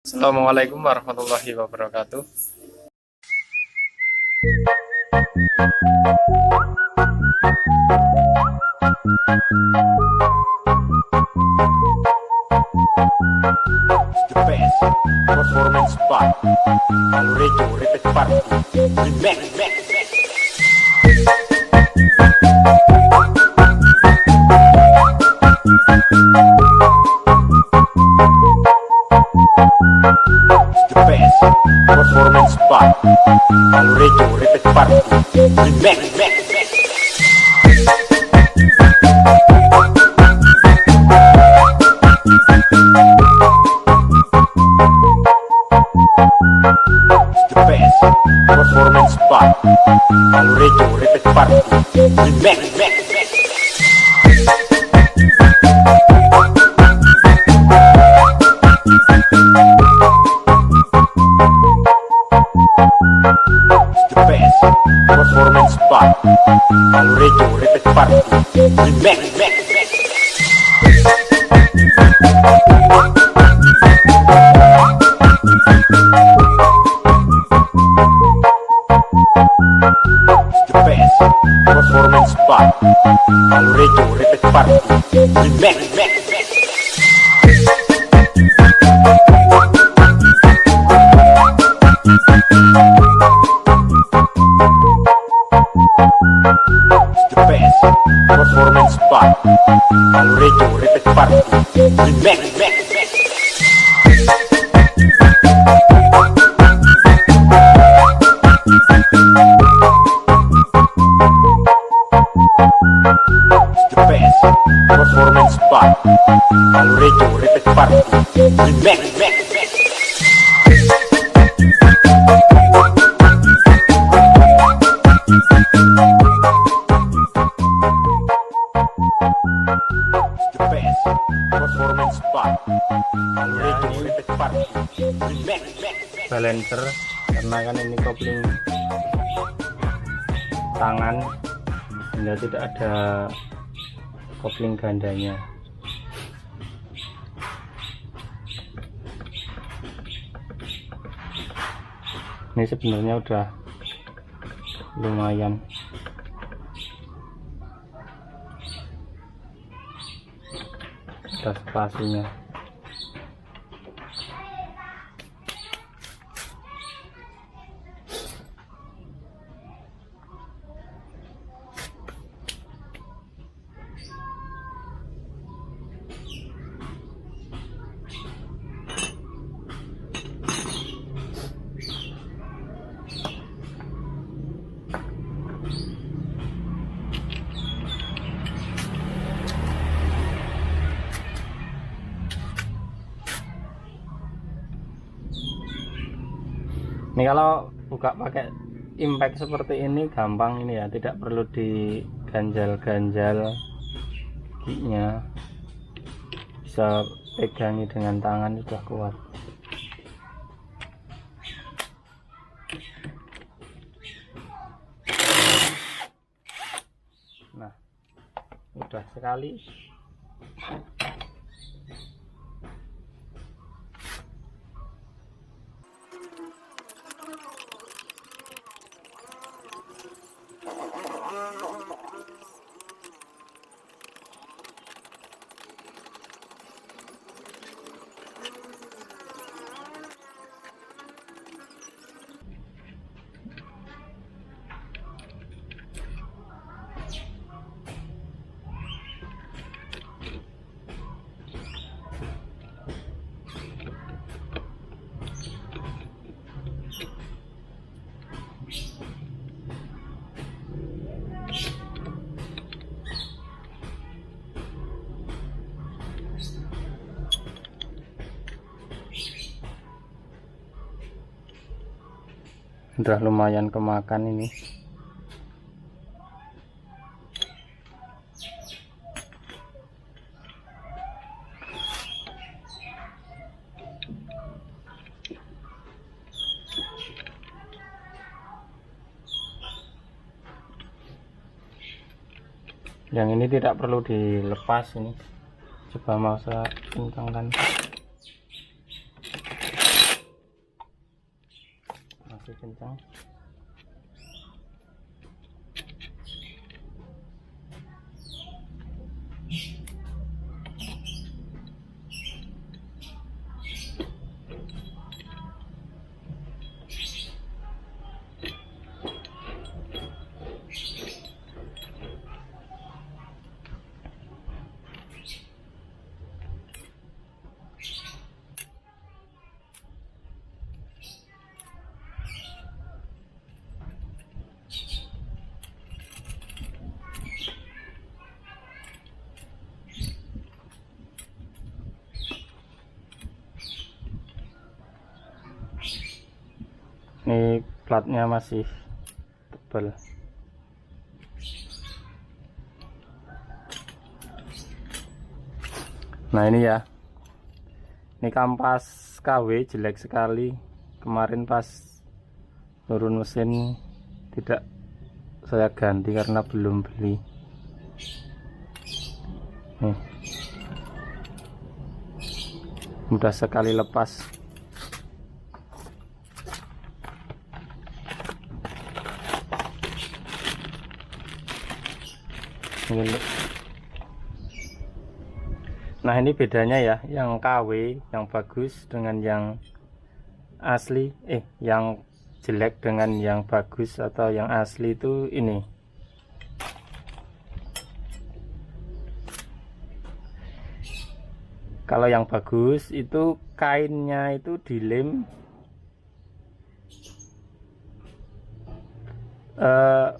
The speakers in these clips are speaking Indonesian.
Assalamualaikum warahmatullahi wabarakatuh. The best performance spot. Already repeat party. Remix. The best performance spot. Already repeat party. Remix. The best performance spot. Already repeat party. Remix. The best performance spot. Already repeat party. Remix. The best performance spot. Already repeat party. Remix. The best performance spot. Already repeat party. Remix. The best performance spot. Already repeat party. Remix. The best performance spot. Already repeat party. Remix. Balancer karena kan ini kopling tangan sehingga tidak ada kopling gandanya. Ini sebenarnya udah lumayan. Ada spasinya. Ini kalau buka pakai impact seperti ini gampang ini ya, tidak perlu diganjal-ganjal giginya, bisa pegangi dengan tangan sudah kuat. Nah, mudah sekali. Udah lumayan kemakan ini. Yang ini tidak perlu dilepas ini. Coba mau saya kencangkan. masih kencang. Ini platnya masih tebal. Nah ini ya, ini kampas KW jelek sekali. Kemarin pas turun mesin tidak saya ganti karena belum beli. Nih, mudah sekali lepas. Nah ini bedanya ya, yang KW yang bagus dengan yang asli, yang jelek dengan yang bagus atau yang asli itu ini. Kalau yang bagus itu kainnya itu dilem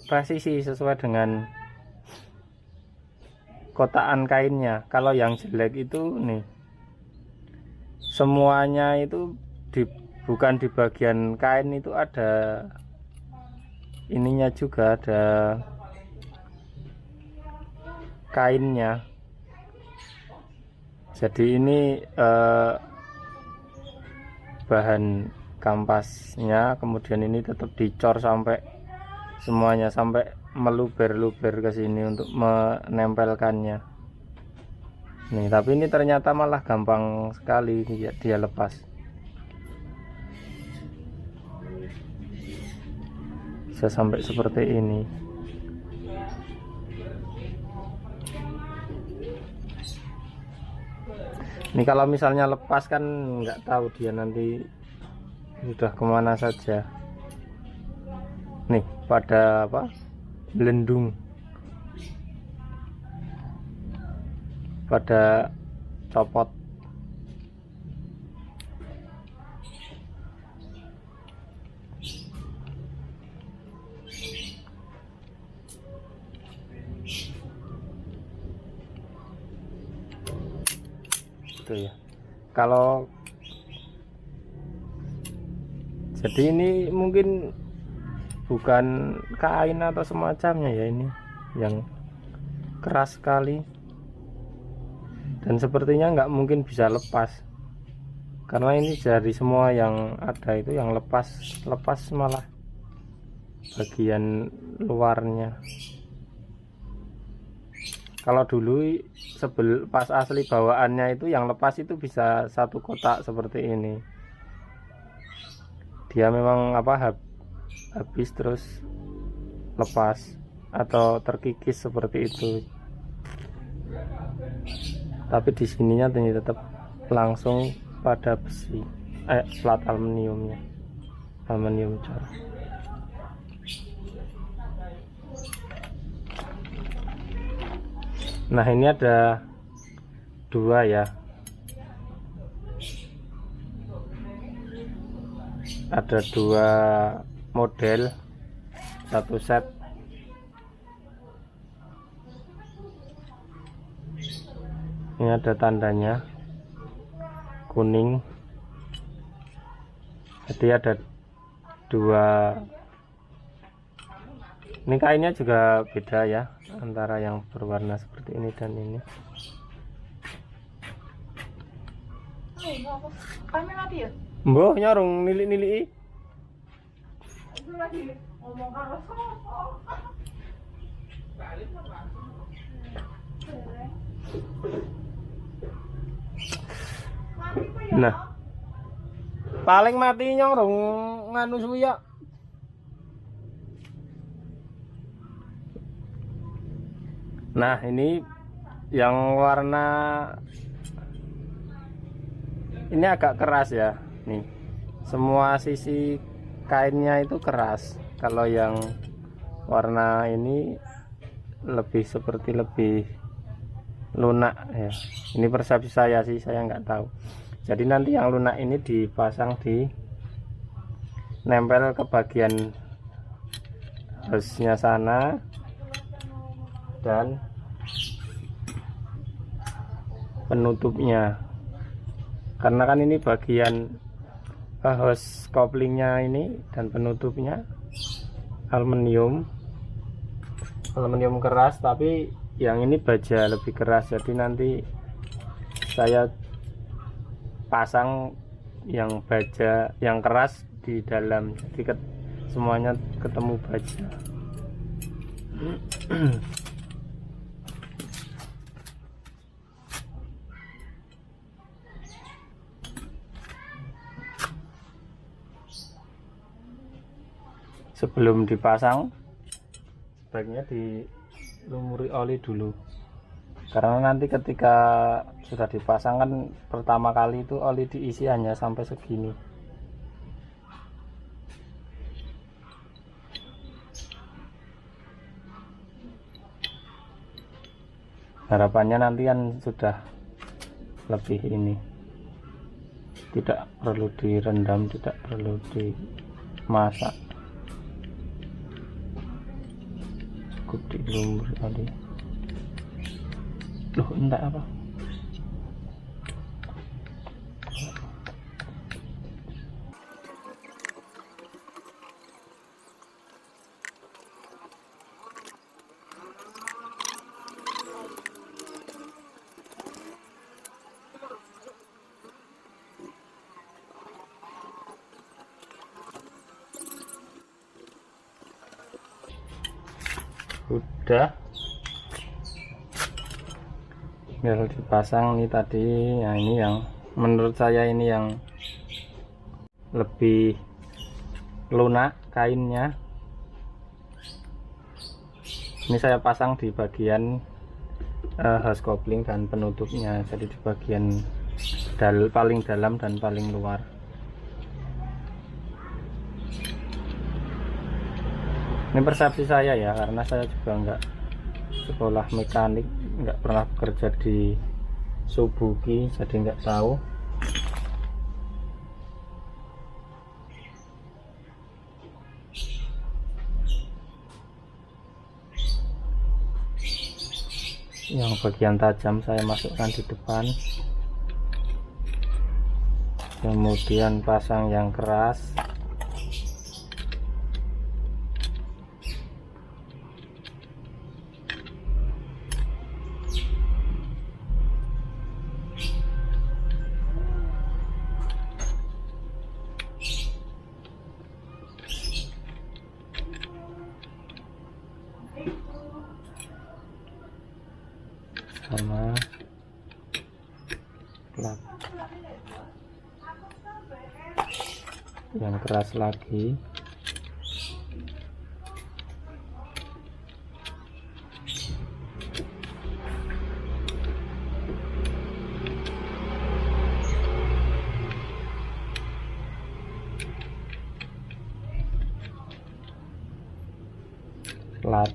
presisi sesuai dengan kotaan kainnya. Kalau yang jelek itu nih, semuanya itu bukan di bagian kain itu ada ininya juga, ada kainnya. Jadi ini bahan kampasnya, kemudian ini tetap dicor sampai semuanya, sampai meluber-luber ke sini untuk menempelkannya. Nih, tapi ini ternyata malah gampang sekali dia lepas. Bisa sampai seperti ini. Ini kalau misalnya lepas kan nggak tahu dia nanti sudah kemana saja. Nih, pada apa? Belendung, pada copot. Itu ya. Kalau jadi ini mungkin bukan kain atau semacamnya ya, ini yang keras sekali dan sepertinya nggak mungkin bisa lepas karena ini dari semua yang ada itu yang lepas malah bagian luarnya. Kalau dulu pas asli bawaannya itu yang lepas itu bisa satu kotak seperti ini. Dia memang apa, habis terus lepas atau terkikis seperti itu. Tapi di sininya tetap langsung pada besi, plat aluminiumnya, aluminium cor. Nah ini ada dua ya, ada dua model, satu set. Ini ada tandanya kuning, jadi ada dua. Ini kainnya juga beda ya, antara yang berwarna seperti ini dan ini. Mbah nyarung nilik-niliki. Nah, paling mati nyong rong nganu suwi ya, Nah, ini yang warna ini agak keras ya. Nih, semua sisi kainnya itu keras. Kalau yang warna ini lebih seperti lebih lunak ya. Ini persepsi saya sih, saya nggak tahu. Jadi nanti yang lunak ini dipasang di nempel ke bagian hostnya sana dan penutupnya, karena kan ini bagian host koplingnya ini dan penutupnya aluminium keras, tapi yang ini baja lebih keras. Jadi nanti saya pasang yang baja yang keras di dalam, jadi semuanya ketemu baja. Sebelum dipasang sebaiknya dilumuri oli dulu, karena nanti ketika sudah dipasang kan pertama kali itu oli diisi hanya sampai segini. Harapannya nanti kan sudah lebih ini, tidak perlu direndam, tidak perlu dimasak, cukup dilumuri oli. Loh, enggak apa? Udah, biar dipasang nih tadi. Nah, ini yang menurut saya ini yang lebih lunak kainnya. Ini saya pasang di bagian host kopling dan penutupnya, jadi di bagian paling dalam dan paling luar. Ini persepsi saya ya, karena saya juga nggak sekolah mekanik, nggak pernah bekerja di Suzuki, jadi nggak tahu. Yang bagian tajam saya masukkan di depan, kemudian pasang yang keras. Sama plat yang keras lagi. Plat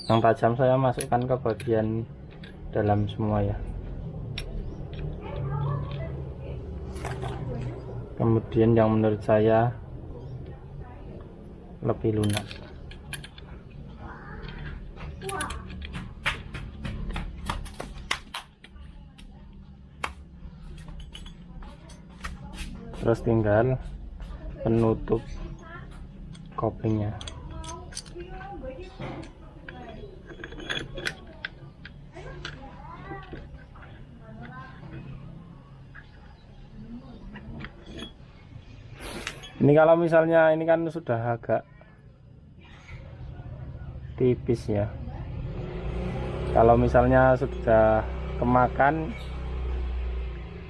yang tajam saya masukkan ke bagian dalam semua ya. Kemudian yang menurut saya lebih lunak. Terus tinggal penutup koplingnya. Ini kalau misalnya ini kan sudah agak tipis ya. Kalau misalnya sudah kemakan,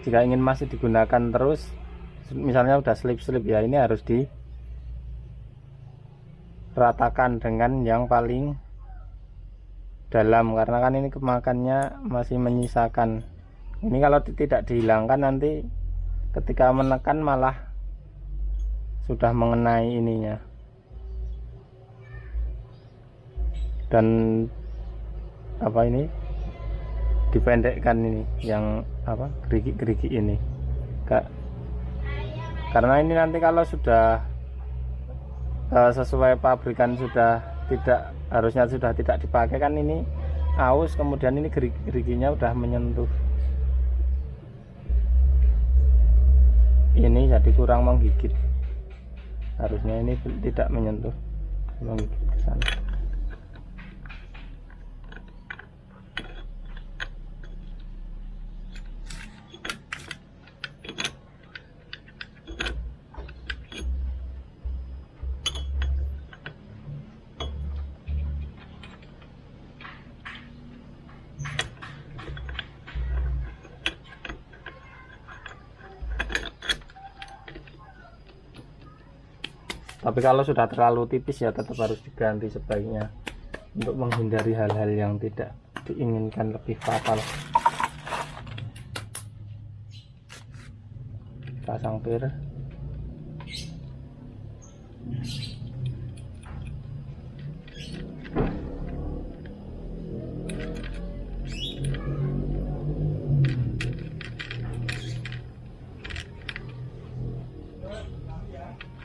jika ingin masih digunakan terus, misalnya udah slip-slip ya, ini harus diratakan dengan yang paling dalam, karena kan ini kemakannya masih menyisakan. Ini kalau tidak dihilangkan nanti ketika menekan malah sudah mengenai ininya. Dan apa ini dipendekkan ini yang apa gerigi-gerigi ini karena ini nanti kalau sudah sesuai pabrikan sudah tidak, harusnya sudah tidak dipakai kan, ini aus, kemudian ini geriginya udah menyentuh ini jadi kurang menggigit, harusnya ini tidak menyentuh, menggigit ke sana. Tapi kalau sudah terlalu tipis ya tetap harus diganti sebaiknya, untuk menghindari hal-hal yang tidak diinginkan lebih fatal. Pasang pir.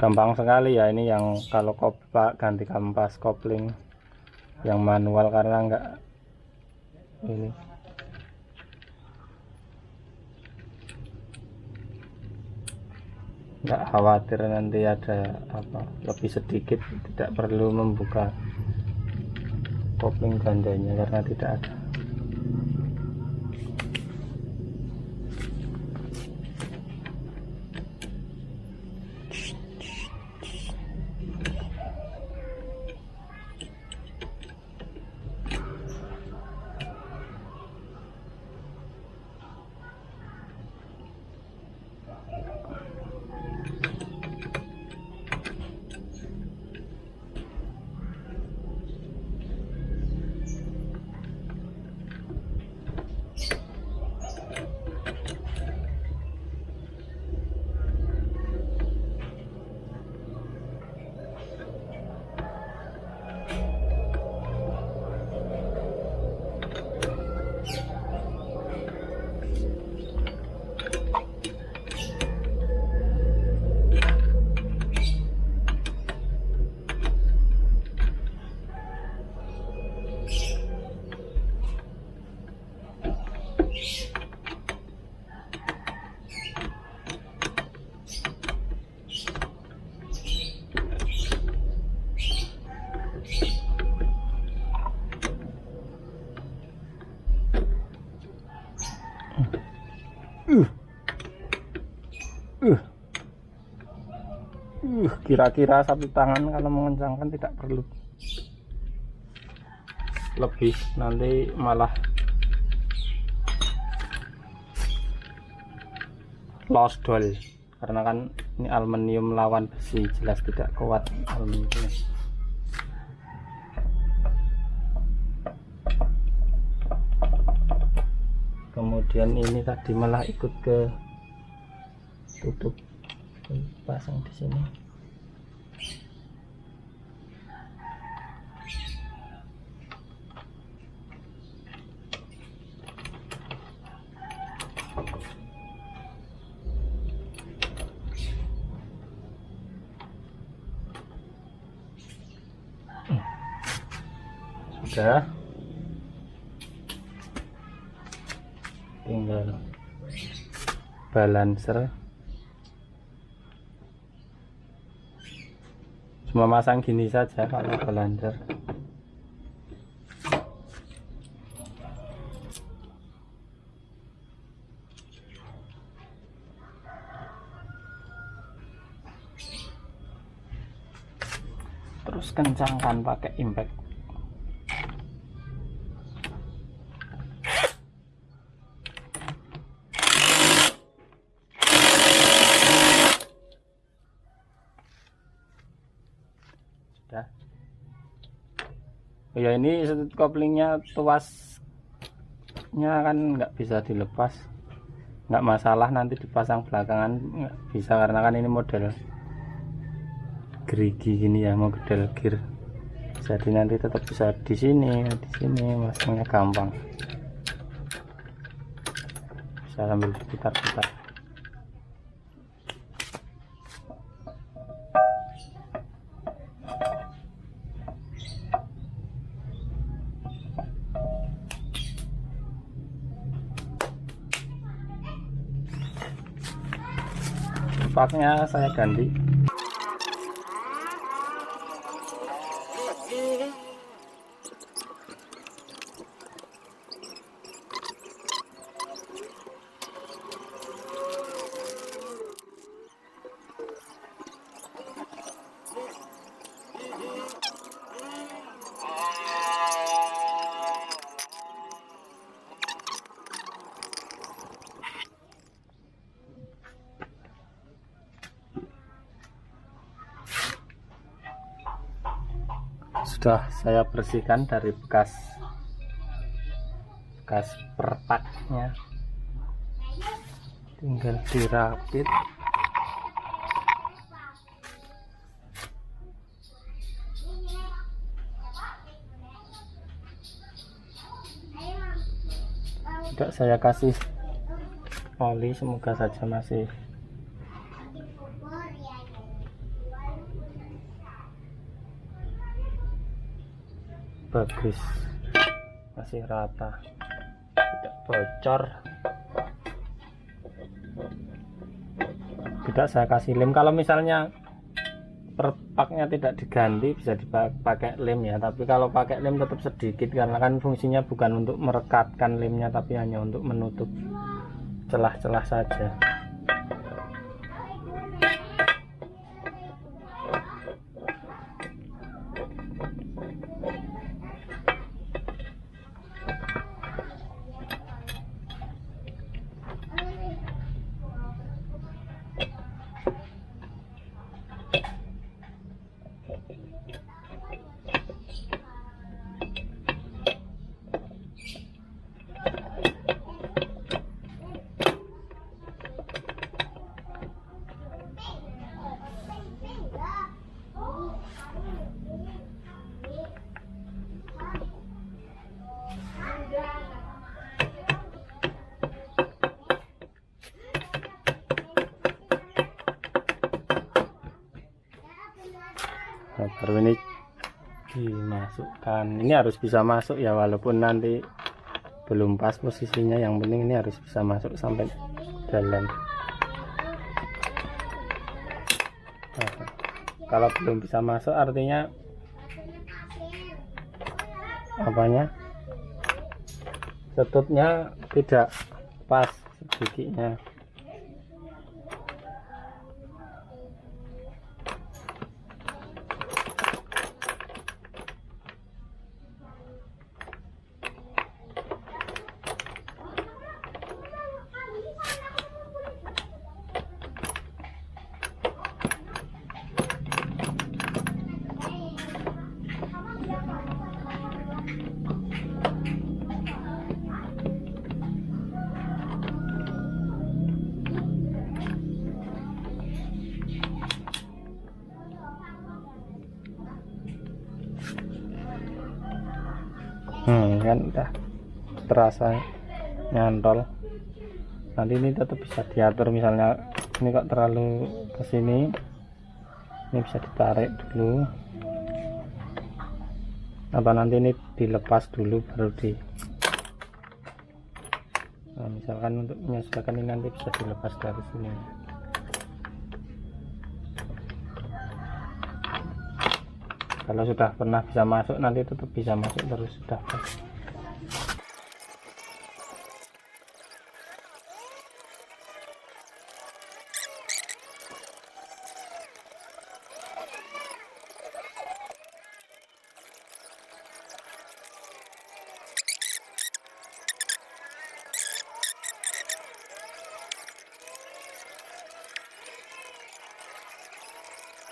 Gampang sekali ya ini yang kalau ganti kampas kopling yang manual, karena enggak ini enggak khawatir nanti ada apa lebih sedikit, tidak perlu membuka kopling gandanya karena tidak ada. Kira-kira satu tangan kalau mengencangkan, tidak perlu lebih, nanti malah lost doll, karena kan ini aluminium lawan besi, jelas tidak kuat aluminium. Kemudian ini tadi malah ikut ke tutup, pasang di sini. Sudah, tinggal balancer. Cuma masang gini saja kalau balancer. Terus kencangkan pakai impact. Sudah. Ya ini sudut koplingnya, tuasnya kan nggak bisa dilepas, nggak masalah nanti dipasang belakangan, nggak bisa karena kan ini model gerigi gini ya, model gear, jadi nanti tetap bisa di sini masangnya gampang, bisa sambil putar-putar. Paknya saya ganti. Sudah saya bersihkan dari bekas pertaknya, tinggal dirapit. Tidak saya kasih oli, semoga saja masih bagus, masih rata, tidak bocor. Tidak saya kasih lem. Kalau misalnya perpaknya tidak diganti bisa dipakai lem ya, tapi kalau pakai lem tetap sedikit karena kan fungsinya bukan untuk merekatkan lemnya tapi hanya untuk menutup celah-celah saja. Nah, baru ini dimasukkan. Ini harus bisa masuk ya, walaupun nanti belum pas posisinya, yang penting ini harus bisa masuk sampai dalam. Nah, kalau belum bisa masuk artinya apanya, setutnya tidak pas giginya. Kan udah terasa nyantol. Nanti ini tetap bisa diatur, misalnya ini kok terlalu ke sini, ini bisa ditarik dulu, atau nanti ini dilepas dulu baru di, nah, misalkan untuk menyesuaikan ini nanti bisa dilepas dari sini. Kalau sudah pernah bisa masuk, nanti tetap bisa masuk terus, sudah pas.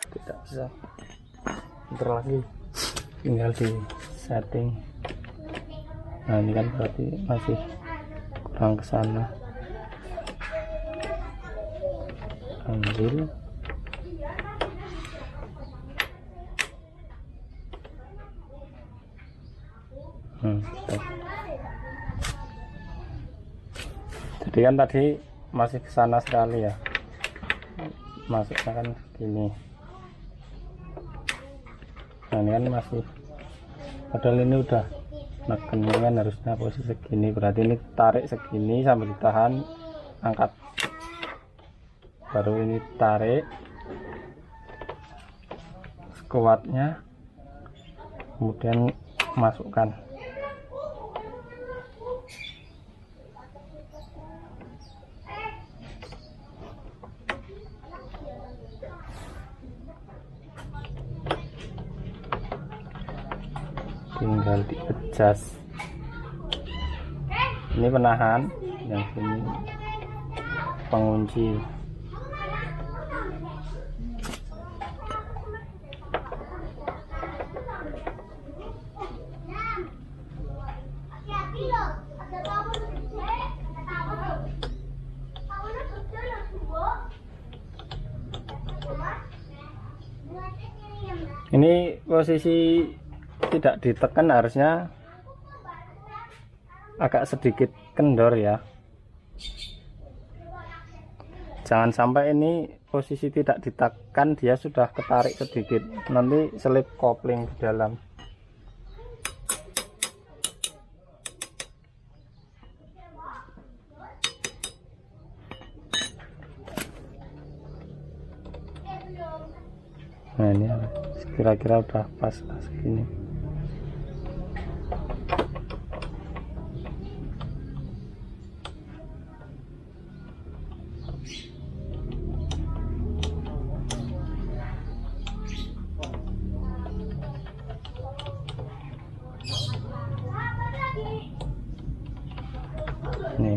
Tidak bisa, bentar lagi tinggal di setting. Nah ini kan berarti masih kurang ke sana. Ambil. Stop. Jadi kan tadi masih ke sana sekali ya. Masuknya kan gini. Nah ini kan masih, padahal ini udah neken kan harusnya posisi segini, berarti ini tarik segini sambil ditahan, angkat, baru ini tarik sekuatnya, kemudian masukkan. Tinggal di-adjust. Ini penahan, yang sini pengunci. Ini posisi tidak ditekan, harusnya agak sedikit kendor ya. Jangan sampai ini posisi tidak ditekan dia sudah ketarik sedikit, nanti selip kopling di dalam. Nah ini kira-kira udah pas lah segini. Nih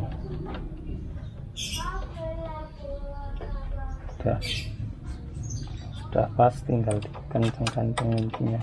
sudah pas, tinggal dikencangkan penguncinya.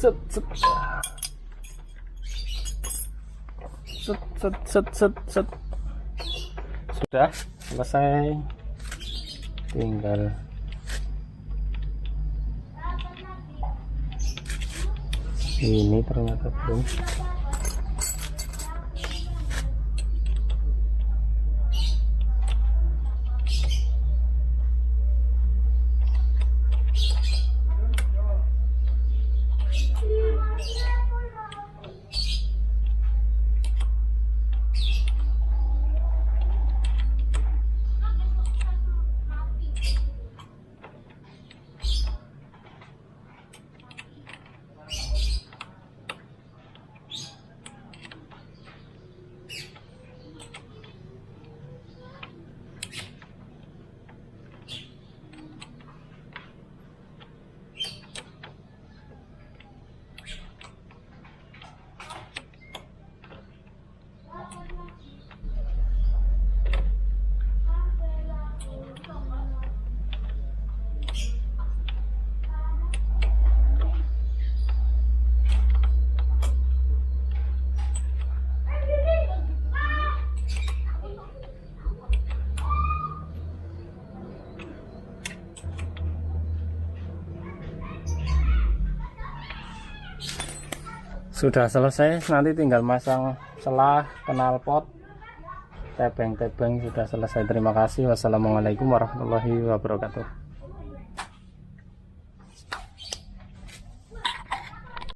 Set set set set set set. Sudah selesai, tinggal ini ternyata belum. Sudah selesai, nanti tinggal masang selah, knalpot, tebeng-tebeng sudah selesai. Terima kasih. Wassalamualaikum warahmatullahi wabarakatuh.